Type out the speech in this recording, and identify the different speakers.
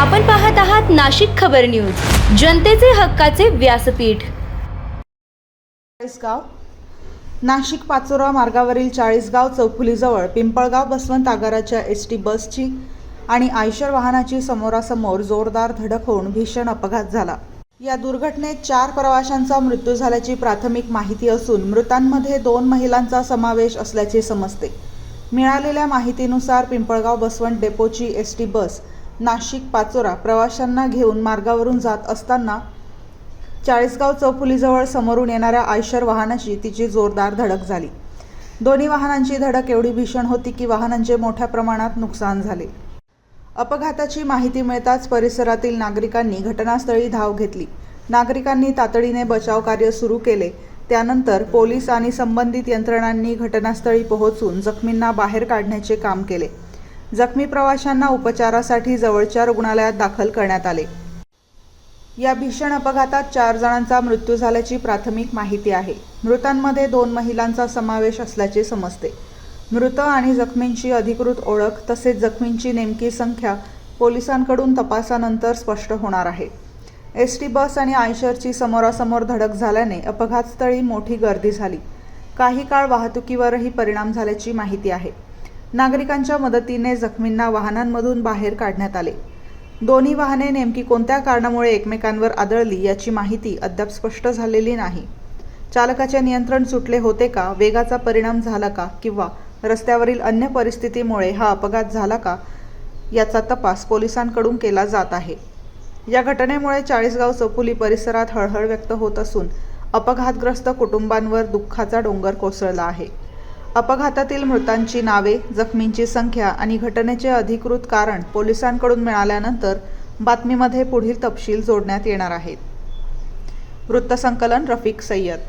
Speaker 1: आपण पाहत आहात नाशिक खबर न्यूज, जनतेचे हक्काचे व्यासपीठ।
Speaker 2: चाळीसगाव नाशिक पाचोरा मार्गावरील चाळीसगाव चौफुलीजवळ पिंपळगाव बसवंत आगाराच्या एसटी बसची आणि आयशर वाहनाची समोरासमोर जोरदार धडक होऊन भीषण अपघात झाला। या दुर्घटनेत 4 प्रवाशांचा मृत्यू झाल्याची प्राथमिक माहिती असून मृतांमध्ये 2 महिलांचा समावेश असल्याचे समजते। मिळालेल्या माहितीनुसार पिंपळगाव बसवंत डेपोची एसटी बस नाशिक पाचोरा प्रवाशांना घेऊन मार्गावरून जात असताना चाळीसगाव चौफुलीजवळ समोरून येणाऱ्या आयशर वाहनाची तिची जोरदार धडक झाली। दोन्ही वाहनांची धडक एवढी भीषण होती की वाहनांचे मोठ्या प्रमाणात नुकसान झाले। अपघाताची माहिती मिळताच परिसरातील नागरिकांनी घटनास्थळी धाव घेतली। नागरिकांनी तातडीने बचाव कार्य सुरू केले। त्यानंतर पोलीस आणि संबंधित यंत्रणांनी घटनास्थळी पोहोचून जखमींना बाहेर काढण्याचे काम केले। जखमी प्रवाशांना उपचारासाठी जवळच्या रुग्णालयात दाखल करण्यात आले। या भीषण अपघातात 4 जणांचा मृत्यू झाल्याची प्राथमिक माहिती आहे। मृतांमध्ये 2 महिलांचा समावेश असल्याचे समजते। मृत आणि जखमींची अधिकृत ओळख तसेच जखमींची नेमकी संख्या पोलिसांकडून तपासानंतर स्पष्ट होणार आहे। एसटी बस आणि आयशरची समोरासमोर धडक झाल्याने अपघातस्थळी मोठी गर्दी झाली। काही काळ वाहतुकीवरही परिणाम झाल्याची माहिती आहे। नागरिकांच्या मदतीने जखमींना वाहनांमधून बाहेर काढण्यात आले। दोन्ही वाहने नेमकी कोणत्या कारणामुळे एकमेकांवर आदळली याची माहिती अद्याप स्पष्ट झालेली नाही। चालकाचे नियंत्रण सुटले होते का, वेगाचा परिणाम झाला का किंवा रस्त्यावरील अन्य परिस्थितीमुळे हा अपघात झाला का याचा तपास पोलिसांकडून केला जात आहे। या घटनेमुळे चाळीसगाव चौफुली परिसरात हळहळ व्यक्त होत असून अपघातग्रस्त कुटुंबांवर दुःखाचा डोंगर कोसळला आहे। अपघातातील मृतांची नावे, जखमींची संख्या आणि घटनेचे अधिकृत कारण पोलिसांकडून मिळाल्यानंतर बातमीमध्ये पुढील तपशील जोडण्यात येणार आहेत। वृत्तसंकलन रफिक सय्यद।